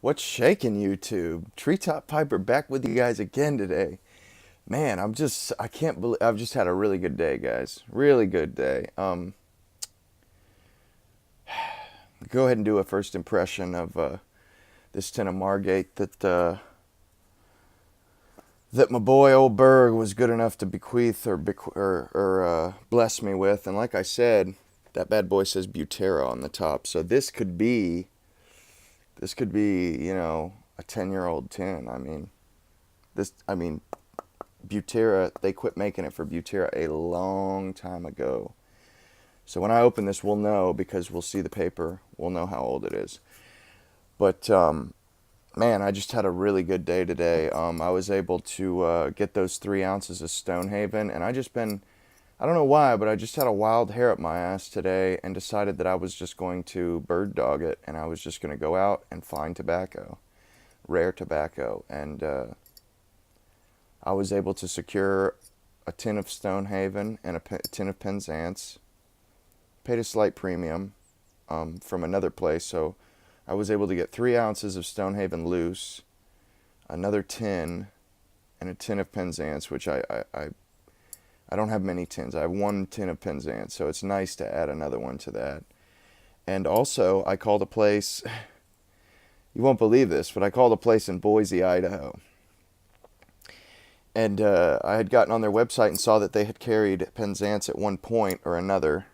What's shaking, YouTube? Treetop Piper back with you guys again today. Man, I can't believe, I've just had a really good day, guys. Really good day. Go ahead and do a first impression of this tin of Margate that my boy old Berg was good enough to bequeath or bless me with. And like I said, that bad boy says Butera on the top. So this could be, a 10-year-old tin. I mean, Butera, they quit making it for Butera a long time ago. So when I open this, we'll know because we'll see the paper. We'll know how old it is. But man, I just had a really good day today. I was able to get those 3 ounces of Stonehaven, and I don't know why, but I just had a wild hair up my ass today and decided that I was just going to bird dog it, and I was just going to go out and find tobacco, rare tobacco, and I was able to secure a tin of Stonehaven and a tin of Penzance. Paid a slight premium from another place, so I was able to get 3 ounces of Stonehaven loose, another tin, and a tin of Penzance, which I don't have many tins. I have one tin of Penzance, so it's nice to add another one to that. And also, I called a place, you won't believe this, but I called a place in Boise, Idaho. And I had gotten on their website and saw that they had carried Penzance at one point or another,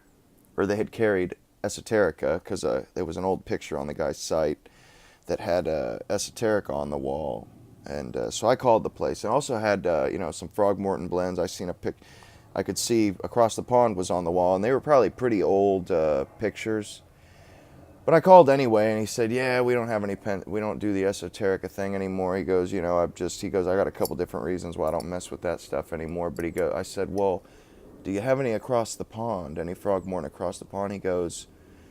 or they had carried Esoterica, because there was an old picture on the guy's site that had Esoterica on the wall. And so I called the place. And also had, some Frogmorton blends. I could see across the pond was on the wall, and they were probably pretty old pictures. But I called anyway, and he said, "Yeah, we don't have we don't do the Esoterica thing anymore." He goes, I got a couple different reasons why I don't mess with that stuff anymore. But I said, "Well, do you have any across the pond? Any Frogmorton across the pond?" He goes,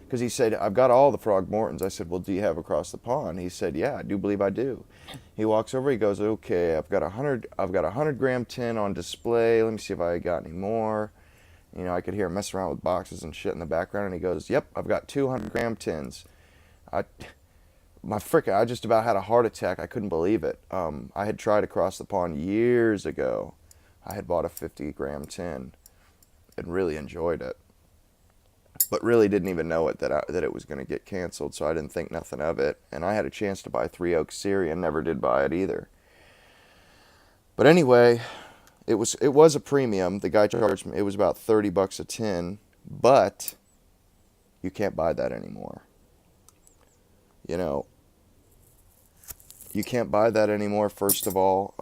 because he said, "I've got all the Frogmortons." I said, "Well, do you have across the pond?" He said, "Yeah, I do believe I do." He walks over, he goes, "Okay, I've got a 100 gram tin on display. Let me see if I got any more." I could hear him messing around with boxes and shit in the background, and he goes, "Yep, I've got 200 gram tins." I I just about had a heart attack. I couldn't believe it. I had tried across the pond years ago. I had bought a 50 gram tin and really enjoyed it, but really didn't even know that it was going to get canceled, so I didn't think nothing of it. And I had a chance to buy Three Oaks Syrian, never did buy it either. But anyway, it was a premium. The guy charged me, it was about $30 a tin, but you can't buy that anymore. You know, you can't buy that anymore. First of all,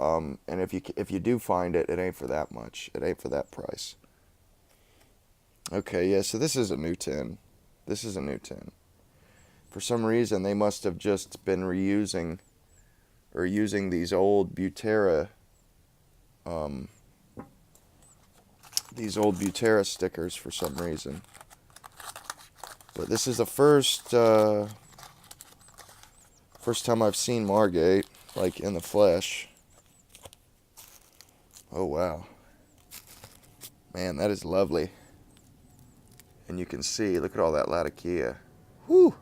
and if you do find it, it ain't for that much. It ain't for that price. Okay, yeah. So this is a new tin. This is a new tin. For some reason, they must have just been reusing or using um, these old Butera stickers for some reason. But this is the first time I've seen Margate, like in the flesh. Oh wow, man, that is lovely. And you can see, look at all that Latakia. Whew,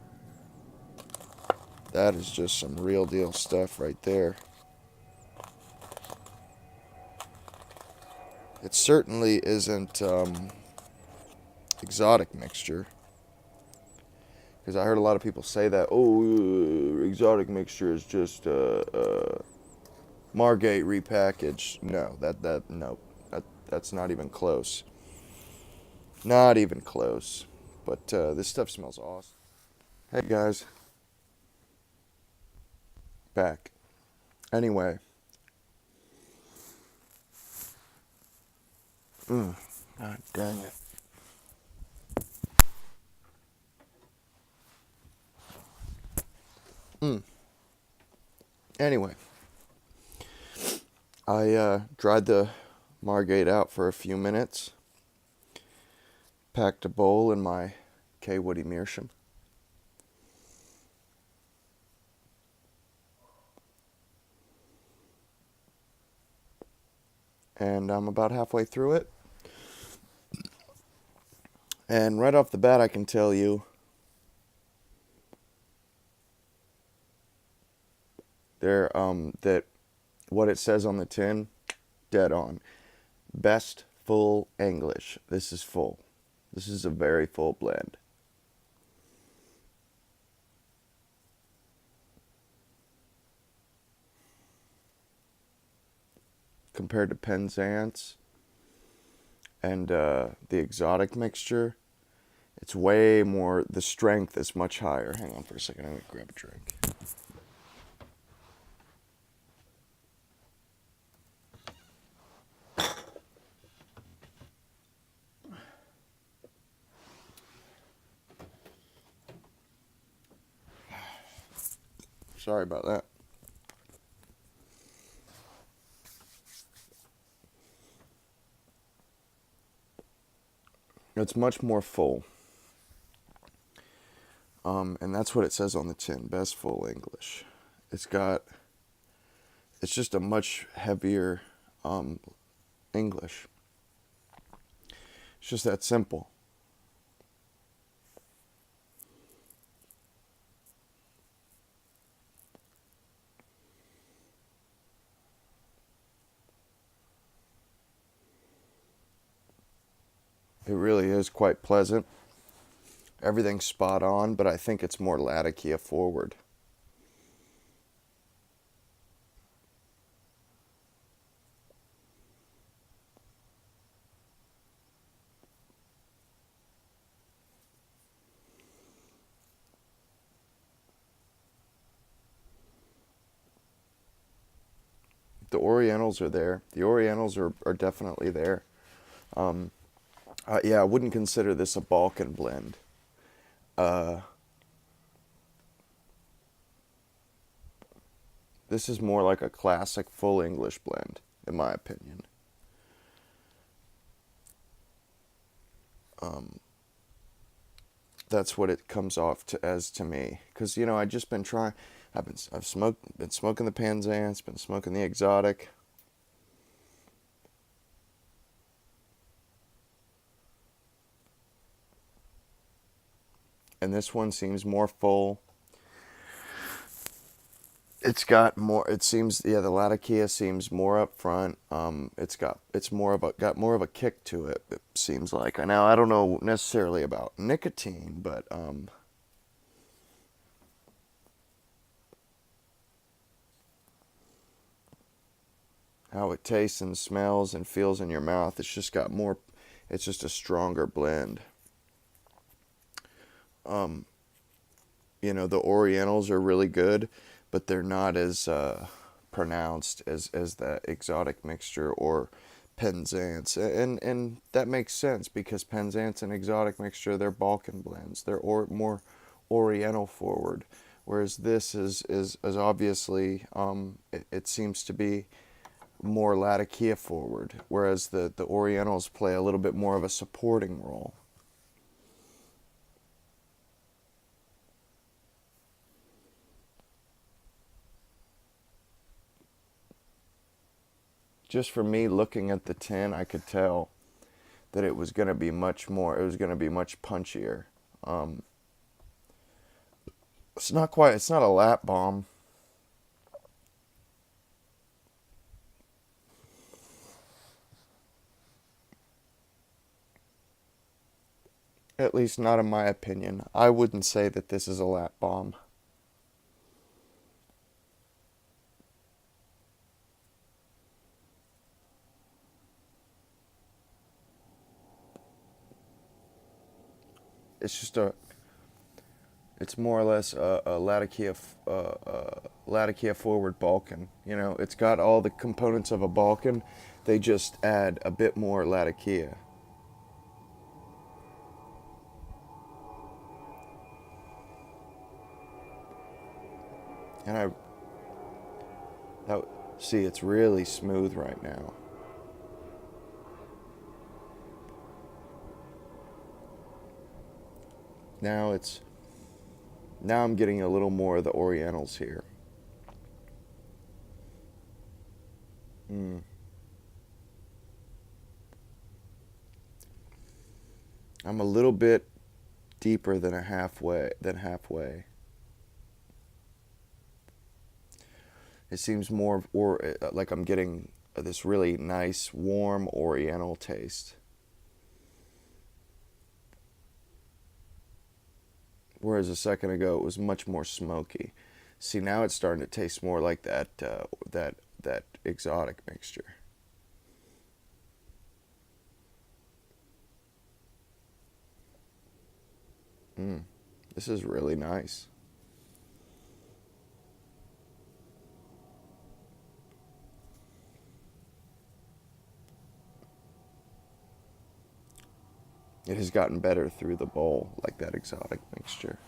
that is just some real deal stuff right there. It certainly isn't exotic mixture, because I heard a lot of people say that, oh, exotic mixture is just Margate repackaged. No, no, that's not even close. Not even close. But this stuff smells awesome. Hey guys, back. Anyway, God dang it. Anyway, I dried the Margate out for a few minutes, packed a bowl in my K. Woody Meerschaum, and I'm about halfway through it. And right off the bat, I can tell you, That what it says on the tin, dead on. Best full English. This is full. This is a very full blend. Compared to Penzance and the exotic mixture, it's way more, the strength is much higher. Hang on for a second, I'm going to grab a drink. Sorry about that. It's much more full. And that's what it says on the tin, best full English. It's just a much heavier English. It's just that simple. It really is quite pleasant. Everything's spot on, but I think it's more Latakia forward. The Orientals are there. The Orientals are definitely there. Yeah, I wouldn't consider this a Balkan blend. This is more like a classic full English blend, in my opinion. That's what it comes off to me. Because I just been trying. Been smoking the Penzance, been smoking the exotic. And this one seems more full. It's got more. It seems, yeah, the Latakia seems more up front. It's got more of a kick to it. It seems like. Now I don't know necessarily about nicotine, but how it tastes and smells and feels in your mouth. It's just got more. It's just a stronger blend. The Orientals are really good, but they're not as pronounced as that exotic mixture or Penzance, and that makes sense because Penzance and exotic mixture, they're Balkan blends. They're more Oriental forward, whereas this is obviously it seems to be more Latakia forward, whereas the Orientals play a little bit more of a supporting role. Just from me looking at the tin, I could tell that it was going to be much more. It was going to be much punchier. Um, it's not quite. It's not a lap bomb. At least not in my opinion. I wouldn't say that this is a lap bomb. It's just a. It's more or less a Latakia forward Balkan. It's got all the components of a Balkan. They just add a bit more Latakia. And that, see, it's really smooth right now. Now it's now I'm getting a little more of the Orientals here. Mm. I'm a little bit deeper than halfway. It seems more or like I'm getting this really nice, warm Oriental taste. Whereas a second ago it was much more smoky. See, now it's starting to taste more like that exotic mixture. Mm, this is really nice. It has gotten better through the bowl, like that exotic mixture.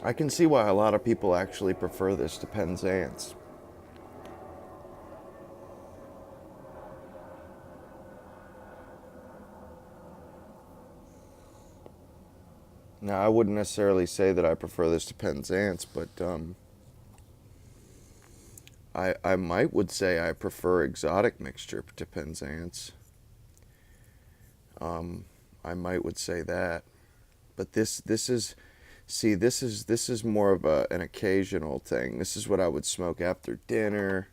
I can see why a lot of people actually prefer this to Penzance. Now, I wouldn't necessarily say that I prefer this to Penzance, but I might would say I prefer exotic mixture to Penzance. I might would say that, but this is see this is more of an occasional thing. This is what I would smoke after dinner,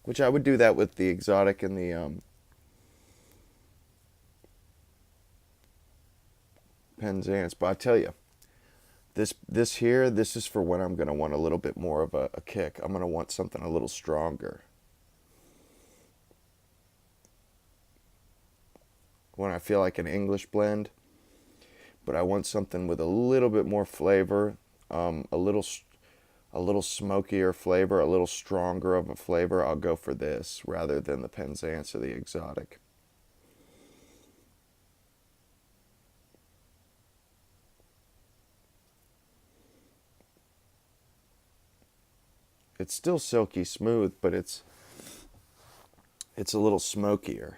which I would do that with the exotic and the Penzance. But I tell you, this is for when I'm gonna want a little bit more of a kick. I'm gonna want something a little stronger. When I feel like an English blend, but I want something with a little bit more flavor, a little smokier flavor, a little stronger of a flavor. I'll go for this rather than the Penzance or the exotic. It's still silky smooth, but it's a little smokier.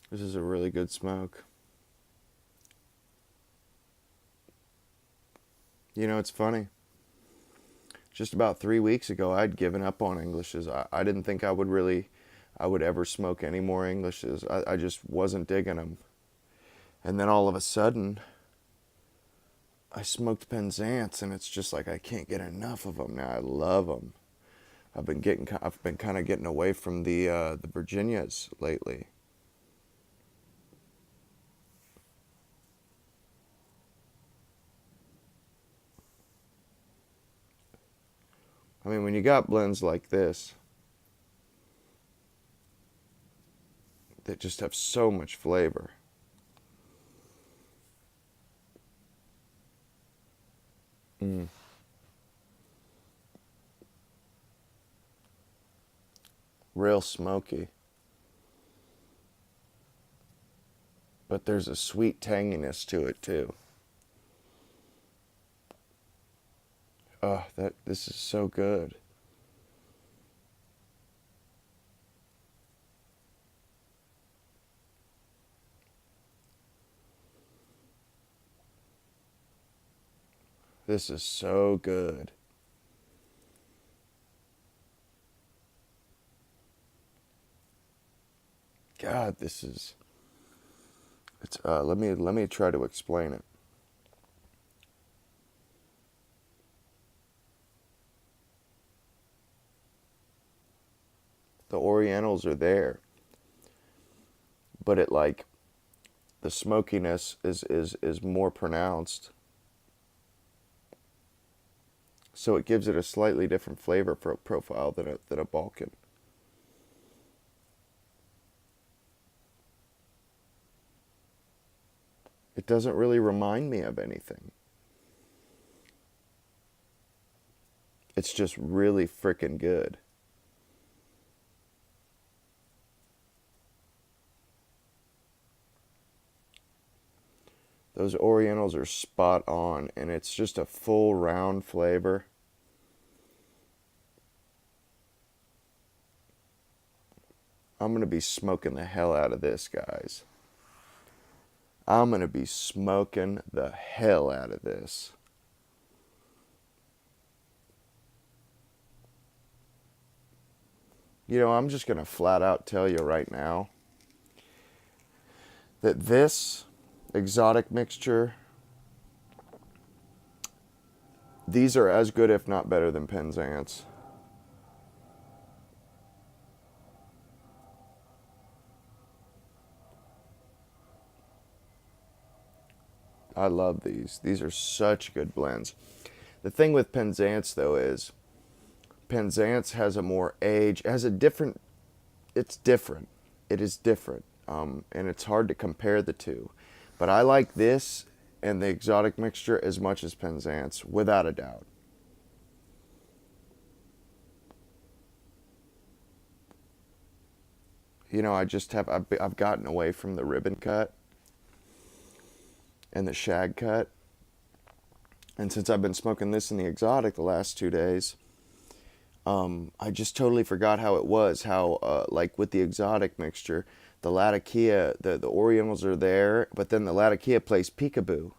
This is a really good smoke. You know, it's funny. Just about 3 weeks ago, I'd given up on Englishes. I didn't think I would ever smoke any more Englishes. I just wasn't digging them. And then all of a sudden, I smoked Penzance, and it's just like I can't get enough of them now. I love them. I've been kind of getting away from the Virginias lately. I mean, when you got blends like this that just have so much flavor. Mm. Real smoky. But there's a sweet tanginess to it too. Oh, that this is so good. This is so good. God, this is it's let me try to explain it. The Orientals are there, but it like the smokiness is more pronounced. So it gives it a slightly different flavor profile than a Balkan. It doesn't really remind me of anything. It's just really freaking good. Those Orientals are spot on, and it's just a full round flavor. I'm going to be smoking the hell out of this, guys. I'm going to be smoking the hell out of this. You know, I'm just going to flat out tell you right now that this exotic mixture, these are as good, if not better, than Penzance. I love these. These are such good blends. The thing with Penzance, though, is Penzance has a more age, has a different, it's different. It is different. And it's hard to compare the two. But I like this and the exotic mixture as much as Penzance, without a doubt. You know, I've gotten away from the ribbon cut and the shag cut. And since I've been smoking this in the exotic the last 2 days, I just totally forgot how it was. How, like with the exotic mixture, the Latakia, the Orientals are there, but then the Latakia plays peekaboo.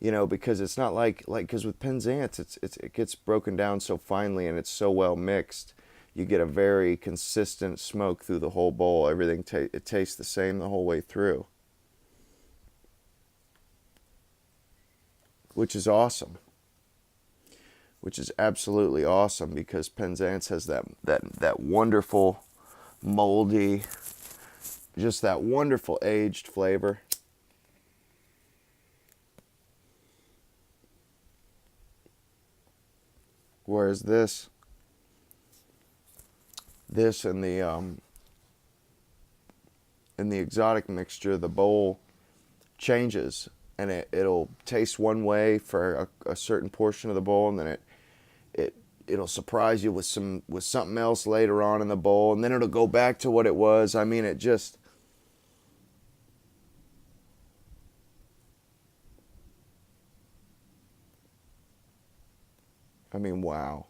You know, because it's not because with Penzance, it gets broken down so finely and it's so well mixed. You get a very consistent smoke through the whole bowl. Everything it tastes the same the whole way through, which is awesome. Which is absolutely awesome because Penzance has that wonderful moldy, just that wonderful aged flavor. Whereas this in the exotic mixture, the bowl changes and it'll taste one way for a certain portion of the bowl, and then it'll surprise you with something else later on in the bowl, and then it'll go back to what it was. I mean, wow.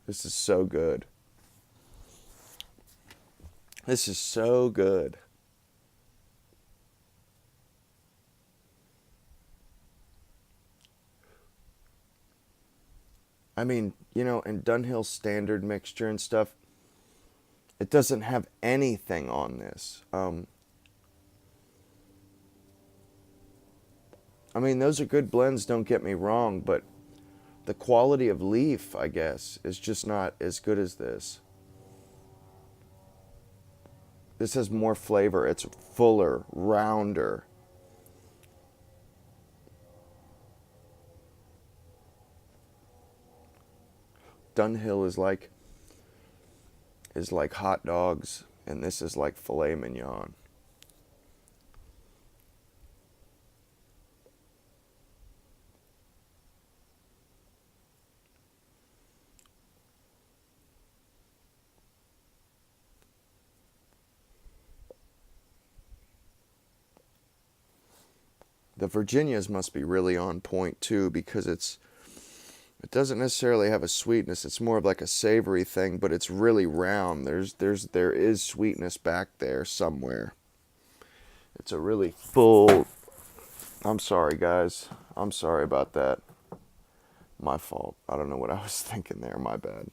This is so good. This is so good. I mean, you know, in Dunhill's standard mixture and stuff, it doesn't have anything on this. I mean, those are good blends, don't get me wrong, but the quality of leaf, I guess, is just not as good as this. This has more flavor. It's fuller, rounder. Dunhill is like hot dogs, and this is like filet mignon. The Virginias must be really on point too, because it doesn't necessarily have a sweetness. It's more of like a savory thing, but it's really round. There is sweetness back there somewhere. It's a really full. I'm sorry, guys. I'm sorry about that. My fault. I don't know what I was thinking there. My bad.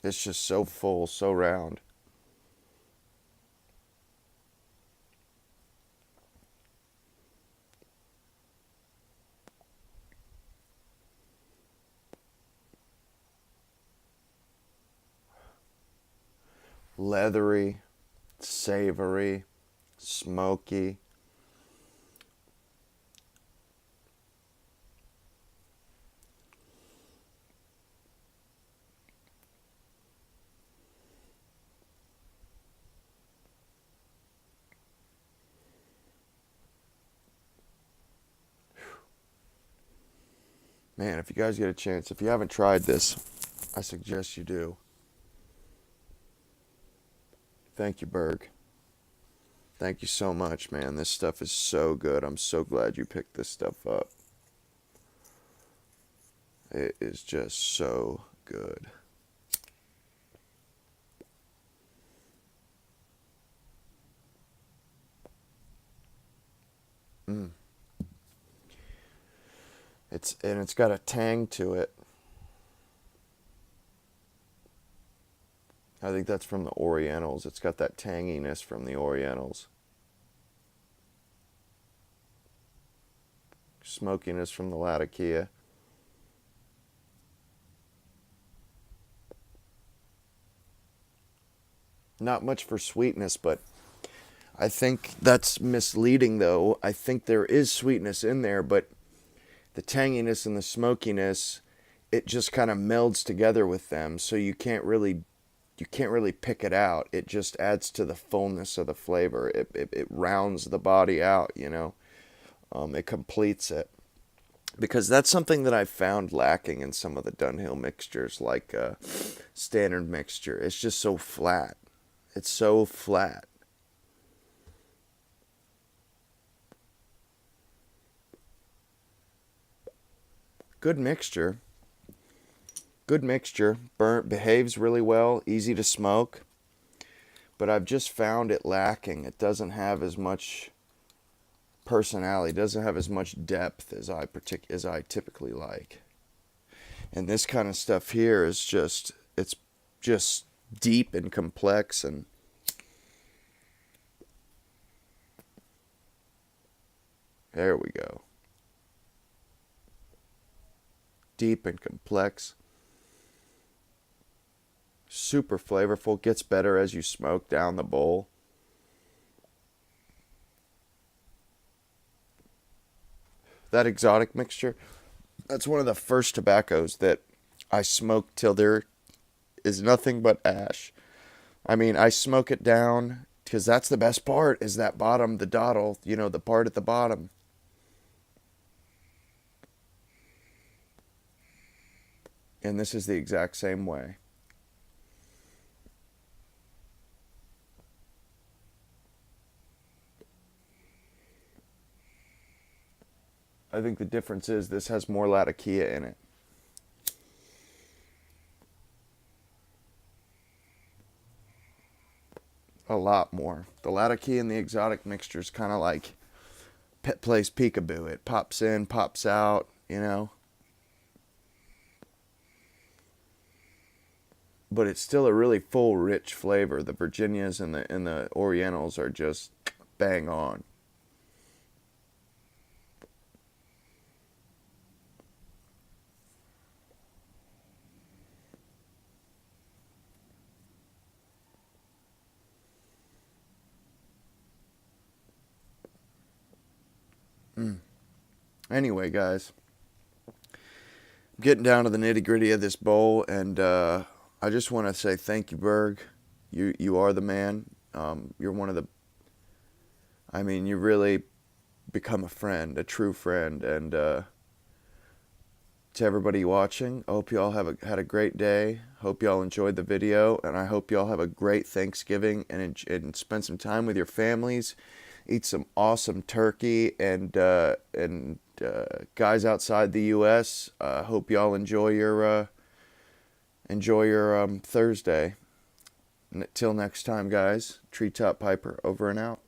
It's just so full, so round. Leathery, savory, smoky. Man, if you guys get a chance, if you haven't tried this, I suggest you do. Thank you, Berg. Thank you so much, man. This stuff is so good. I'm so glad you picked this stuff up. It is just so good. Mm. It's got a tang to it. I think that's from the Orientals. It's got that tanginess from the Orientals. Smokiness from the Latakia. Not much for sweetness, but I think that's misleading though. I think there is sweetness in there, but the tanginess and the smokiness, it just kind of melds together with them, so you can't really pick it out. It just adds to the fullness of the flavor. It rounds the body out, you know. It completes it. Because that's something that I found lacking in some of the Dunhill mixtures, like standard mixture. It's just so flat. It's so flat. Good mixture. Good mixture. Burnt, behaves really well, easy to smoke. But I've just found it lacking. It doesn't have as much personality, it doesn't have as much depth as I typically like. And this kind of stuff here is it's just deep and complex, and there we go. Deep and complex. Super flavorful, gets better as you smoke down the bowl. That exotic mixture, that's one of the first tobaccos that I smoked till there is nothing but ash. I mean, I smoke it down because that's the best part, is that bottom, the dottle, the part at the bottom. And this is the exact same way. I think the difference is this has more Latakia in it. A lot more. The Latakia and the exotic mixture is kind of like Pet plays peekaboo. It pops in, pops out. But it's still a really full, rich flavor. The Virginias and the Orientals are just bang on. Mm. Anyway, guys, I'm getting down to the nitty gritty of this bowl, and I just want to say thank you, Berg. You are the man. You're one of the. I mean, you really become a friend, a true friend, and to everybody watching, I hope you all had a great day. Hope you all enjoyed the video, and I hope you all have a great Thanksgiving and spend some time with your families. Eat some awesome turkey, and guys outside the U.S., hope you all enjoy your Thursday. Until next time, guys. Treetop Piper over and out.